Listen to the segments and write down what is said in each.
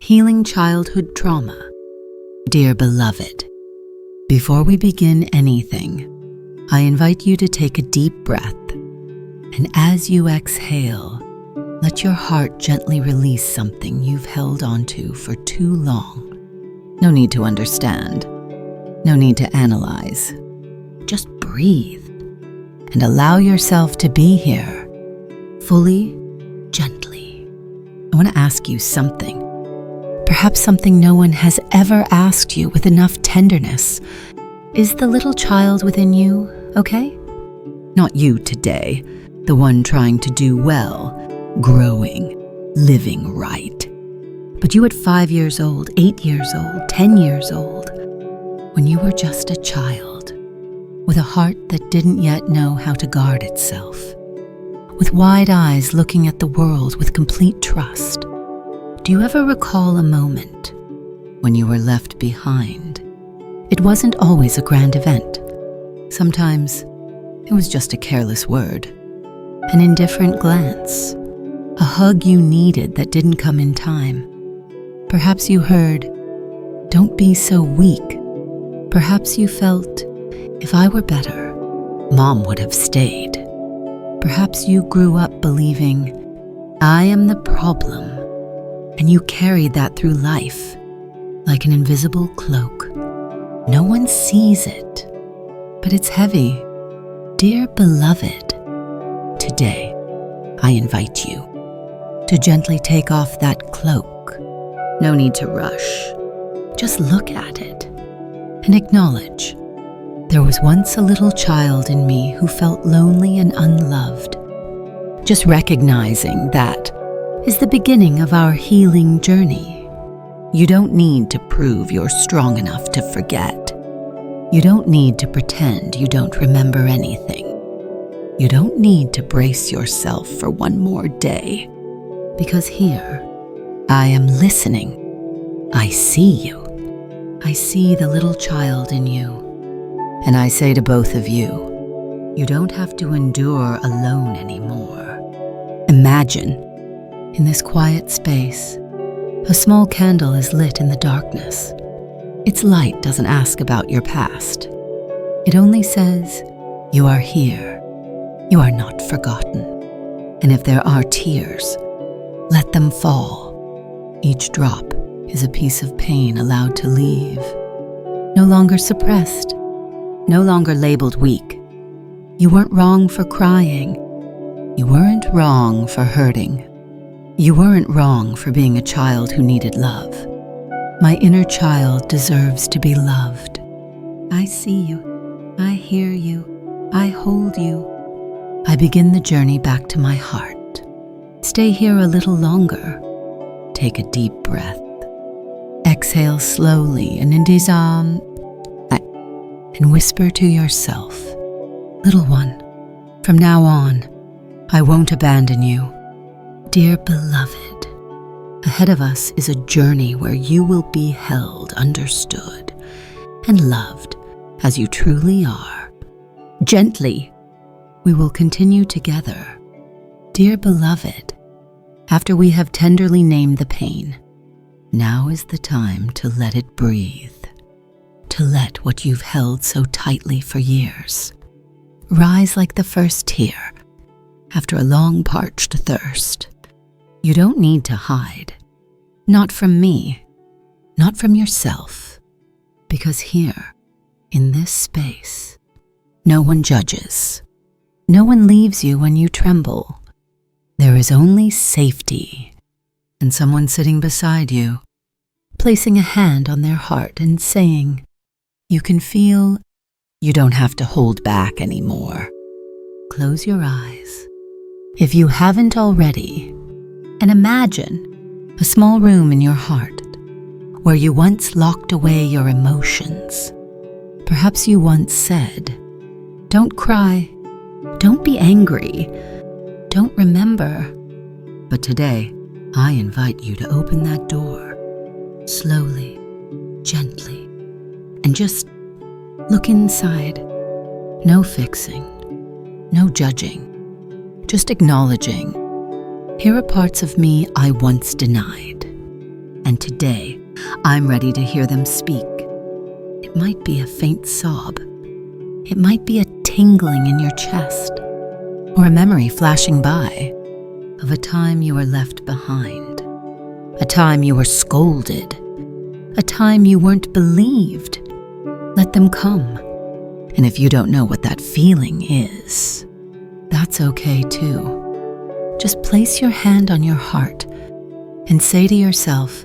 Healing Childhood Trauma. Dear beloved, before we begin anything, I invite you to take a deep breath, and as you exhale, let your heart gently release something you've held onto for too long. No need to understand, no need to analyze. Just breathe and allow yourself to be here, fully, gently. I want to ask you something. Perhaps something no one has ever asked you with enough tenderness. Is the little child within you okay? Not you today, the one trying to do well, growing, living right. But you at 5 years old, 8 years old, 10 years old, when you were just a child, with a heart that didn't yet know how to guard itself, with wide eyes looking at the world with complete trust. Do you ever recall a moment when you were left behind? It wasn't always a grand event. Sometimes it was just a careless word, an indifferent glance, a hug you needed that didn't come in time. Perhaps you heard, "Don't be so weak." Perhaps you felt, "If I were better, Mom would have stayed." Perhaps you grew up believing, "I am the problem," and you carried that through life like an invisible cloak. No one sees it, but it's heavy. Dear beloved, today I invite you to gently take off that cloak. No need to rush. Just look at it and acknowledge there was once a little child in me who felt lonely and unloved. Just recognizing that is the beginning of our healing journey. You don't need to prove you're strong enough to forget. You don't need to pretend you don't remember anything. You don't need to brace yourself for one more day. Because here, I am listening. I see you. I see the little child in you. And I say to both of you, you don't have to endure alone anymore. Imagine, in this quiet space, a small candle is lit in the darkness. Its light doesn't ask about your past. It only says, you are here. You are not forgotten. And if there are tears, let them fall. Each drop is a piece of pain allowed to leave. No longer suppressed, no longer labeled weak. You weren't wrong for crying. You weren't wrong for hurting. You weren't wrong for being a child who needed love. My inner child deserves to be loved. I see you. I hear you. I hold you. I begin the journey back to my heart. Stay here a little longer. Take a deep breath. Exhale slowly and and whisper to yourself, "Little one, from now on, I won't abandon you." Dear beloved, ahead of us is a journey where you will be held, understood, and loved as you truly are. Gently, we will continue together. Dear beloved, after we have tenderly named the pain, now is the time to let it breathe, to let what you've held so tightly for years rise like the first tear after a long parched thirst. You don't need to hide, not from me, not from yourself, because here, in this space, no one judges. No one leaves you when you tremble. There is only safety and someone sitting beside you, placing a hand on their heart and saying, "You can feel, you don't have to hold back anymore." Close your eyes, if you haven't already, and imagine a small room in your heart where you once locked away your emotions. Perhaps you once said, "Don't cry, don't be angry, don't remember." But today, I invite you to open that door, slowly, gently, and just look inside. No fixing, no judging, just acknowledging, here are parts of me I once denied, And today, I'm ready to hear them speak. It might be a faint sob. It might be a tingling in your chest, or a memory flashing by of a time you were left behind, a time you were scolded, a time you weren't believed. Let them come. And if you don't know what that feeling is, that's okay too. Just place your hand on your heart and say to yourself,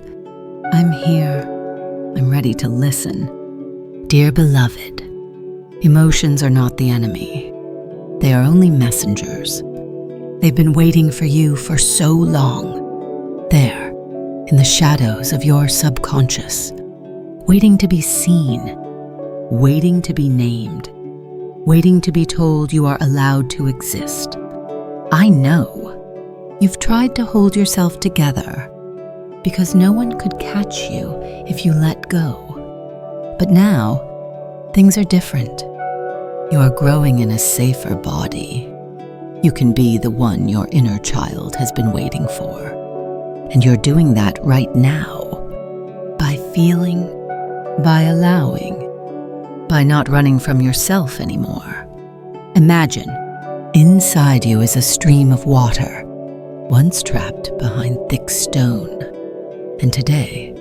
I'm here. I'm ready to listen. Dear beloved, emotions are not the enemy. They are only messengers. They've been waiting for you for so long, there, in the shadows of your subconscious, waiting to be seen, waiting to be named, waiting to be told you are allowed to exist. I know you've tried to hold yourself together because no one could catch you if you let go. But now, things are different. You are growing in a safer body. You can be the one your inner child has been waiting for. And you're doing that right now. By feeling, by allowing, by not running from yourself anymore. Imagine, inside you is a stream of water, once trapped behind thick stone. And today,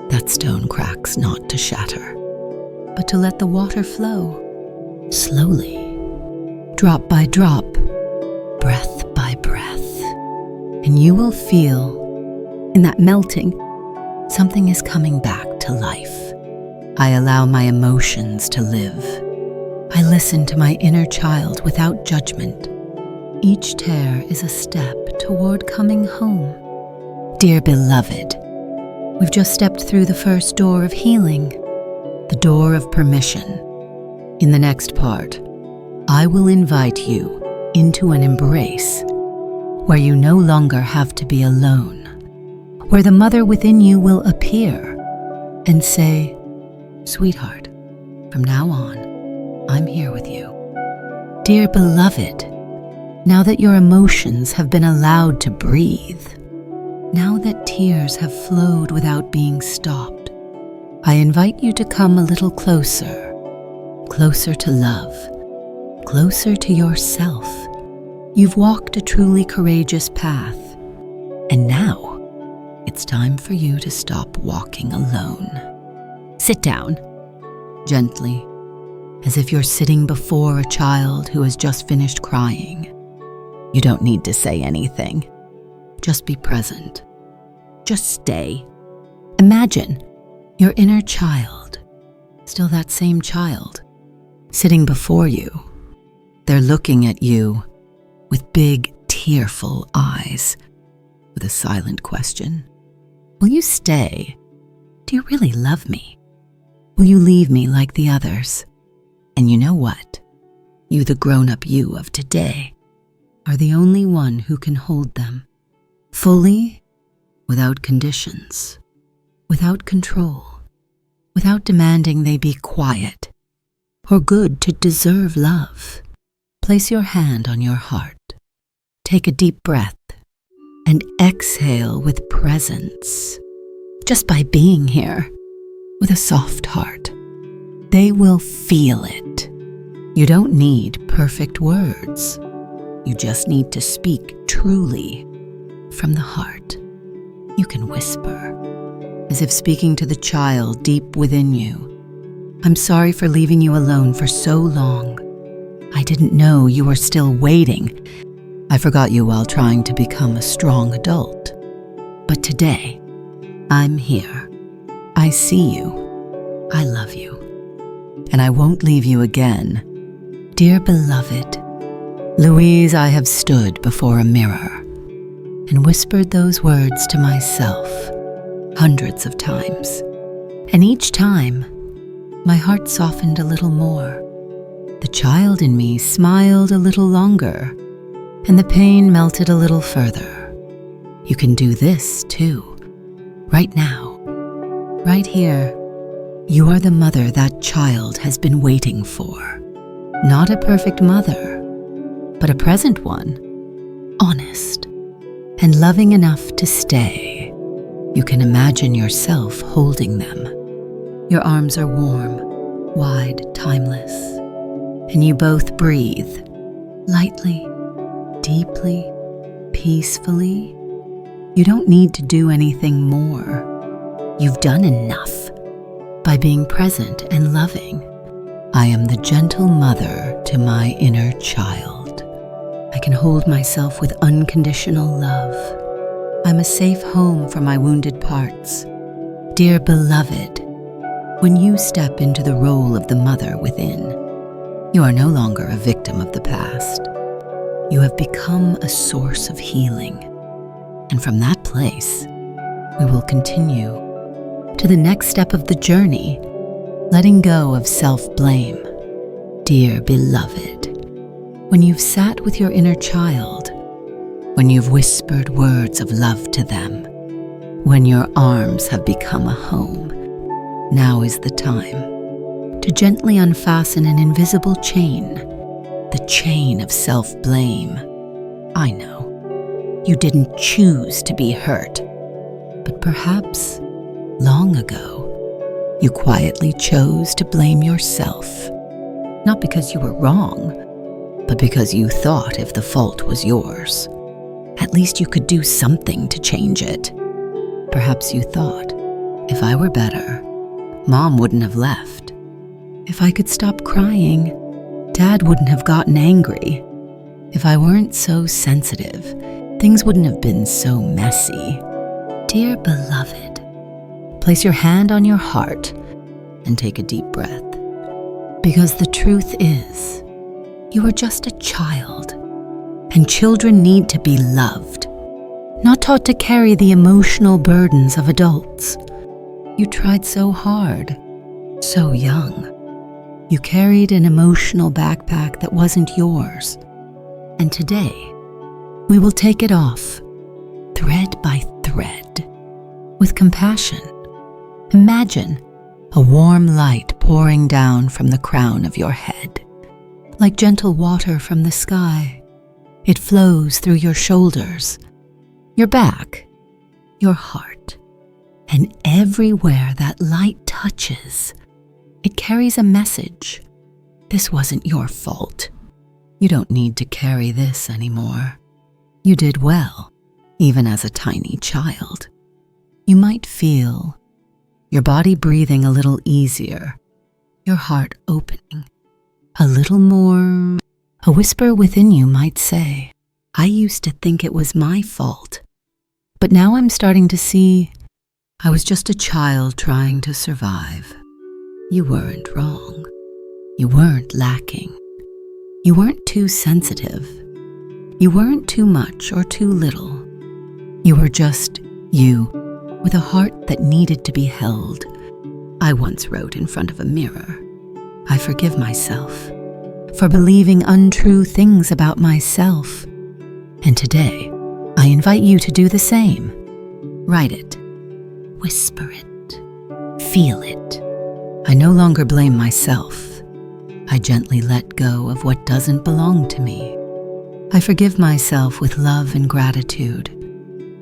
that stone cracks not to shatter, but to let the water flow. Slowly, drop by drop, breath by breath, and you will feel, in that melting, something is coming back to life. I allow my emotions to live. I listen to my inner child without judgment. Each tear is a step toward coming home. Dear beloved, we've just stepped through the first door of healing, the door of permission. In the next part, I will invite you into an embrace where you no longer have to be alone, where the mother within you will appear and say, sweetheart, from now on, I'm here with you. Dear beloved, now that your emotions have been allowed to breathe, now that tears have flowed without being stopped, I invite you to come a little closer. Closer to love, closer to yourself. You've walked a truly courageous path, and now it's time for you to stop walking alone. Sit down, gently, as if you're sitting before a child who has just finished crying. You don't need to say anything. Just be present. Just stay. Imagine your inner child, still that same child, sitting before you. They're looking at you with big, tearful eyes, with a silent question. Will you stay? Do you really love me? Will you leave me like the others? And you know what? You, the grown-up you of today, are the only one who can hold them, fully, without conditions, without control, without demanding they be quiet or good to deserve love. Place your hand on your heart. Take a deep breath and exhale with presence. Just by being here with a soft heart, they will feel it. You don't need perfect words. You just need to speak truly from the heart. You can whisper, as if speaking to the child deep within you. I'm sorry for leaving you alone for so long. I didn't know you were still waiting. I forgot you while trying to become a strong adult. But today, I'm here. I see you. I love you. And I won't leave you again. Dear beloved, Louise, I have stood before a mirror and whispered those words to myself hundreds of times. And each time, my heart softened a little more. The child in me smiled a little longer, and the pain melted a little further. You can do this too, right now, right here. You are the mother that child has been waiting for. Not a perfect mother, but a present one, honest, and loving enough to stay. You can imagine yourself holding them. Your arms are warm, wide, timeless, and you both breathe lightly, deeply, peacefully. You don't need to do anything more. You've done enough by being present and loving. I am the gentle mother to my inner child. I can hold myself with unconditional love. I'm a safe home for my wounded parts. Dear beloved, when you step into the role of the mother within, you are no longer a victim of the past. You have become a source of healing. And from that place, we will continue to the next step of the journey, letting go of self-blame. Dear beloved, when you've sat with your inner child, when you've whispered words of love to them, when your arms have become a home, now is the time to gently unfasten an invisible chain, the chain of self-blame. I know, you didn't choose to be hurt, but perhaps long ago, you quietly chose to blame yourself, not because you were wrong, but because you thought if the fault was yours, at least you could do something to change it. Perhaps you thought, if I were better, Mom wouldn't have left. If I could stop crying, Dad wouldn't have gotten angry. If I weren't so sensitive, things wouldn't have been so messy. Dear beloved, place your hand on your heart and take a deep breath. Because the truth is, you are just a child, and children need to be loved, not taught to carry the emotional burdens of adults. You tried so hard, so young. You carried an emotional backpack that wasn't yours. And today, we will take it off, thread by thread, with compassion. Imagine a warm light pouring down from the crown of your head. Like gentle water from the sky, it flows through your shoulders, your back, your heart, and everywhere that light touches, it carries a message. This wasn't your fault. You don't need to carry this anymore. You did well, even as a tiny child. You might feel your body breathing a little easier, your heart opening a little more. A whisper within you might say, I used to think it was my fault, but now I'm starting to see I was just a child trying to survive. You weren't wrong. You weren't lacking. You weren't too sensitive. You weren't too much or too little. You were just you, with a heart that needed to be held. I once wrote in front of a mirror, I forgive myself for believing untrue things about myself. And today, I invite you to do the same. Write it. Whisper it. Feel it. I no longer blame myself. I gently let go of what doesn't belong to me. I forgive myself with love and gratitude.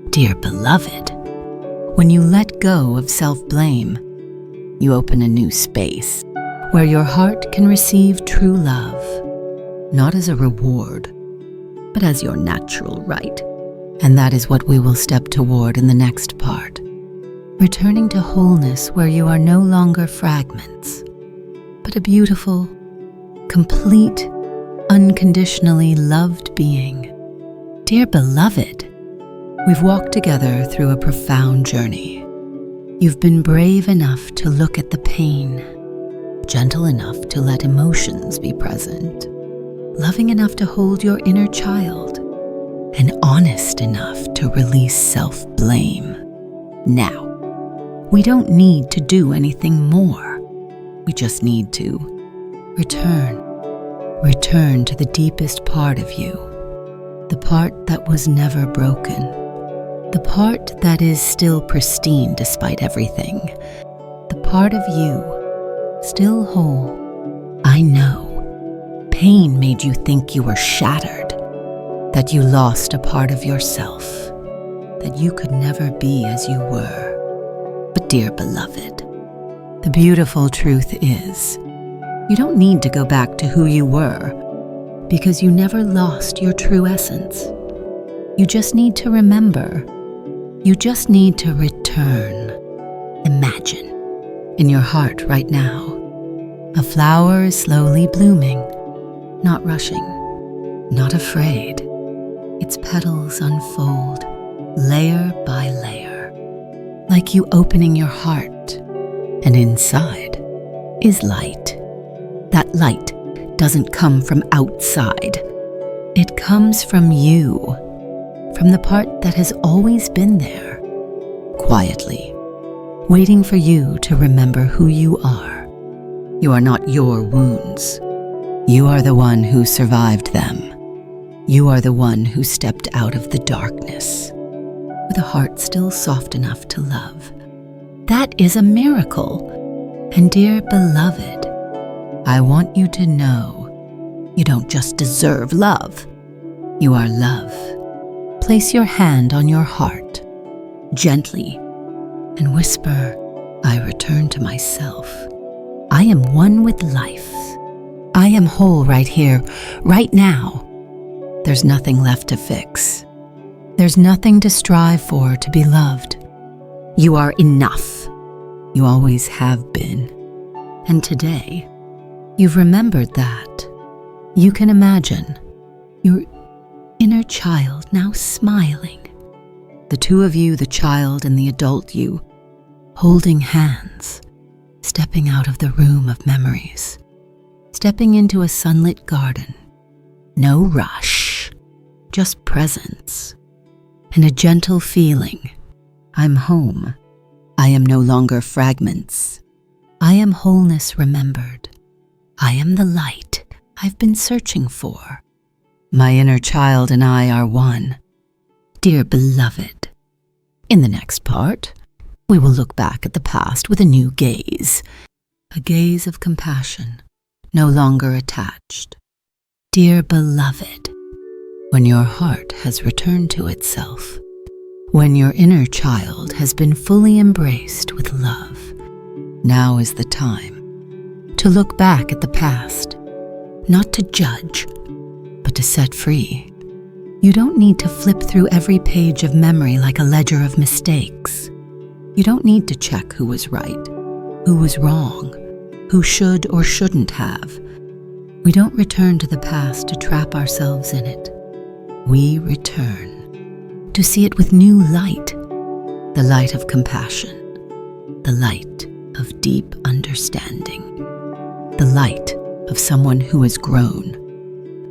Dear beloved, when you let go of self-blame, you open a new space where your heart can receive true love, not as a reward, but as your natural right. And that is what we will step toward in the next part. Returning to wholeness where you are no longer fragments, but a beautiful, complete, unconditionally loved being. Dear beloved, we've walked together through a profound journey. You've been brave enough to look at the pain, gentle enough to let emotions be present, loving enough to hold your inner child, and honest enough to release self-blame. Now, we don't need to do anything more. We just need to return to the deepest part of you, the part that was never broken, the part that is still pristine despite everything, the part of you still whole. I know pain made you think you were shattered, that you lost a part of yourself, that you could never be as you were. But dear beloved, the beautiful truth is, you don't need to go back to who you were, because you never lost your true essence. You just need to remember. You just need to return. Imagine, in your heart right now, a flower is slowly blooming, not rushing, not afraid. Its petals unfold, layer by layer, like you opening your heart, and inside is light. That light doesn't come from outside. It comes from you, from the part that has always been there, quietly, waiting for you to remember who you are. You are not your wounds. You are the one who survived them. You are the one who stepped out of the darkness, with a heart still soft enough to love. That is a miracle. And dear beloved, I want you to know you don't just deserve love. You are love. Place your hand on your heart, gently, and whisper, I return to myself. I am one with life. I am whole right here, right now. There's nothing left to fix. There's nothing to strive for to be loved. You are enough. You always have been. And today, you've remembered that. You can imagine your inner child now smiling. The two of you, the child and the adult you, holding hands, stepping out of the room of memories, stepping into a sunlit garden. No rush, just presence, and a gentle feeling. I'm home. I am no longer fragments. I am wholeness remembered. I am the light I've been searching for. My inner child and I are one. Dear beloved, in the next part, we will look back at the past with a new gaze, a gaze of compassion, no longer attached. Dear beloved, when your heart has returned to itself, when your inner child has been fully embraced with love, now is the time to look back at the past, not to judge, but to set free. You don't need to flip through every page of memory like a ledger of mistakes. You don't need to check who was right, who was wrong, who should or shouldn't have. We don't return to the past to trap ourselves in it. We return to see it with new light, the light of compassion, the light of deep understanding, the light of someone who has grown,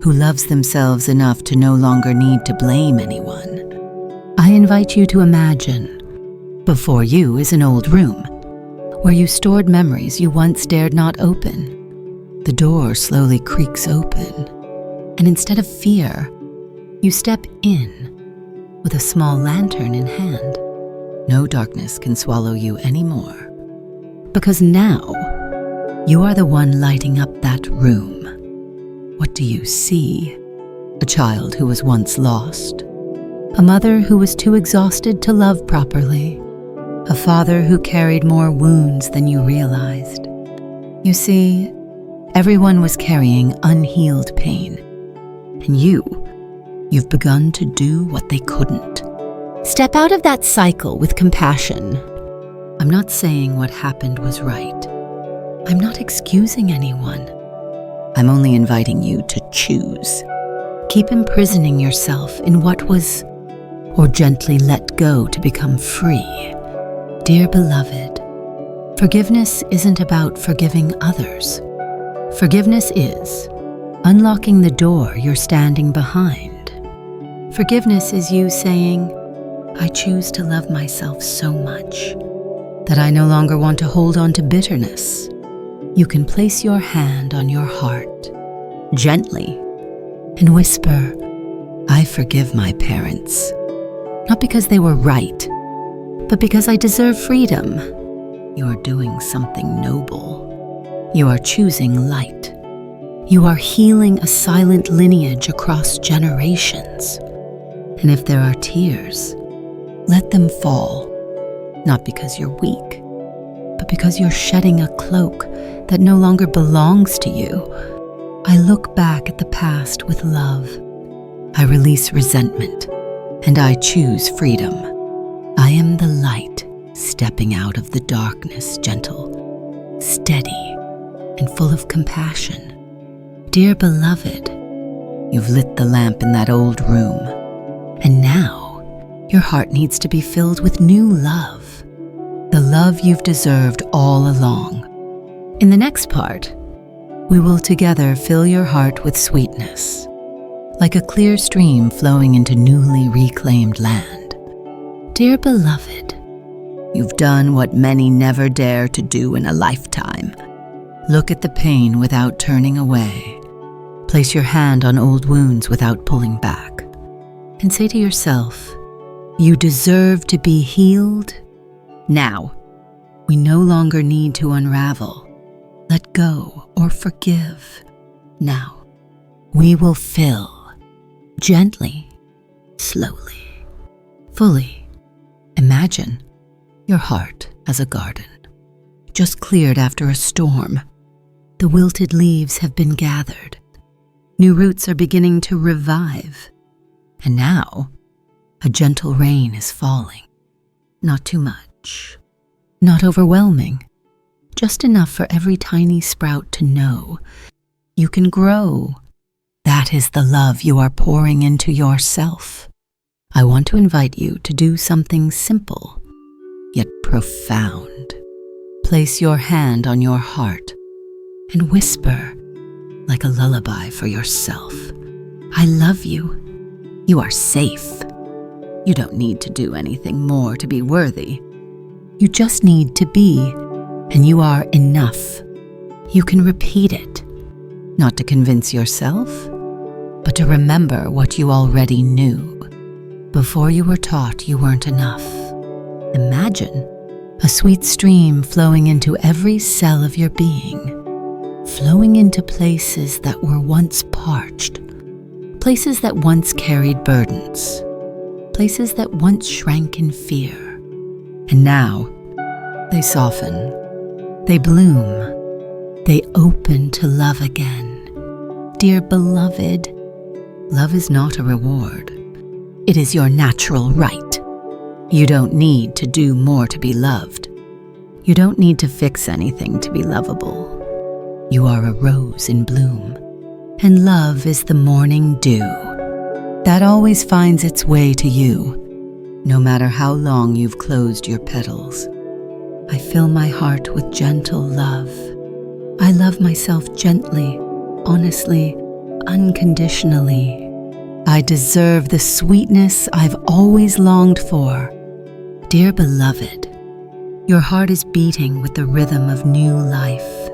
who loves themselves enough to no longer need to blame anyone. I invite you to imagine, before you is an old room, where you stored memories you once dared not open. The door slowly creaks open, and instead of fear, you step in with a small lantern in hand. No darkness can swallow you anymore, because now you are the one lighting up that room. What do you see? A child who was once lost, a mother who was too exhausted to love properly, a father who carried more wounds than you realized. You see, everyone was carrying unhealed pain, and you've begun to do what they couldn't. Step out of that cycle with compassion. I'm not saying what happened was right. I'm not excusing anyone. I'm only inviting you to choose. Keep imprisoning yourself in what was, or gently let go to become free. Dear beloved, forgiveness isn't about forgiving others. Forgiveness is unlocking the door you're standing behind. Forgiveness is you saying, I choose to love myself so much that I no longer want to hold on to bitterness. You can place your hand on your heart, gently, and whisper, I forgive my parents, not because they were right, but because I deserve freedom. You are doing something noble. You are choosing light. You are healing a silent lineage across generations. And if there are tears, let them fall, not because you're weak, but because you're shedding a cloak that no longer belongs to you. I look back at the past with love. I release resentment, and I choose freedom. I am the light stepping out of the darkness, gentle, steady, and full of compassion. Dear beloved, you've lit the lamp in that old room, and now your heart needs to be filled with new love, the love you've deserved all along. In the next part, we will together fill your heart with sweetness, like a clear stream flowing into newly reclaimed land. Dear beloved, you've done what many never dare to do in a lifetime. Look at the pain without turning away. Place your hand on old wounds without pulling back. And say to yourself, you deserve to be healed. Now, we no longer need to unravel, let go, or forgive. Now, we will fill, gently, slowly, fully. Imagine your heart as a garden, just cleared after a storm. The wilted leaves have been gathered. New roots are beginning to revive. And now, a gentle rain is falling. Not too much, not overwhelming, just enough for every tiny sprout to know you can grow. That is the love you are pouring into yourself. I want to invite you to do something simple, yet profound. Place your hand on your heart and whisper like a lullaby for yourself. I love you. You are safe. You don't need to do anything more to be worthy. You just need to be, and you are enough. You can repeat it, not to convince yourself, but to remember what you already knew. Before you were taught you weren't enough. Imagine a sweet stream flowing into every cell of your being, flowing into places that were once parched, places that once carried burdens, places that once shrank in fear. And now, they soften, they bloom, they open to love again. Dear beloved, love is not a reward. It is your natural right. You don't need to do more to be loved. You don't need to fix anything to be lovable. You are a rose in bloom, and love is the morning dew that always finds its way to you, no matter how long you've closed your petals. I fill my heart with gentle love. I love myself gently, honestly, unconditionally. I deserve the sweetness I've always longed for. Dear beloved, your heart is beating with the rhythm of new life,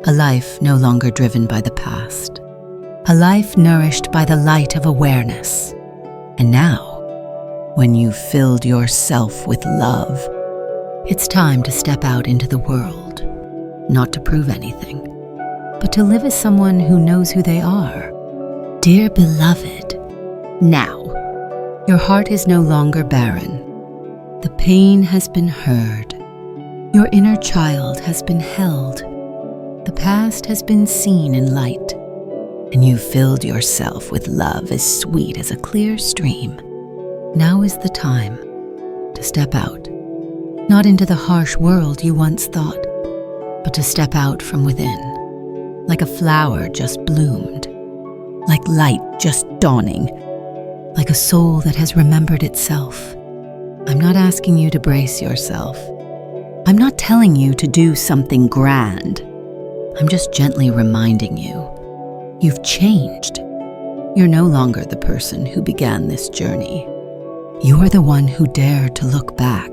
a life no longer driven by the past, a life nourished by the light of awareness. And now, when you've filled yourself with love, it's time to step out into the world, not to prove anything, but to live as someone who knows who they are. Dear beloved, now, your heart is no longer barren. The pain has been heard. Your inner child has been held. The past has been seen in light, and you've filled yourself with love as sweet as a clear stream. Now is the time to step out, not into the harsh world you once thought, but to step out from within, like a flower just bloomed, like light just dawning, like a soul that has remembered itself. I'm not asking you to brace yourself. I'm not telling you to do something grand. I'm just gently reminding you, you've changed. You're no longer the person who began this journey. You're the one who dared to look back,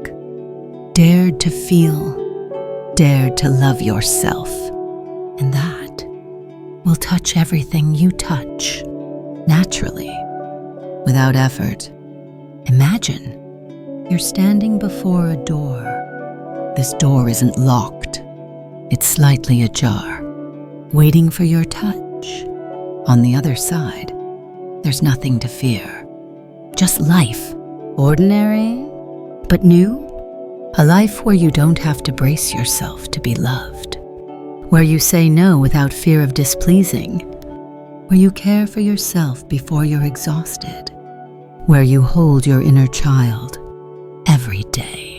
dared to feel, dared to love yourself. And that will touch everything you touch, naturally, without effort. Imagine you're standing before a door. This door isn't locked. It's slightly ajar, waiting for your touch. On the other side, there's nothing to fear. Just life, ordinary But new? A life where you don't have to brace yourself to be loved, where you say no without fear of displeasing, where you care for yourself before you're exhausted, where you hold your inner child every day.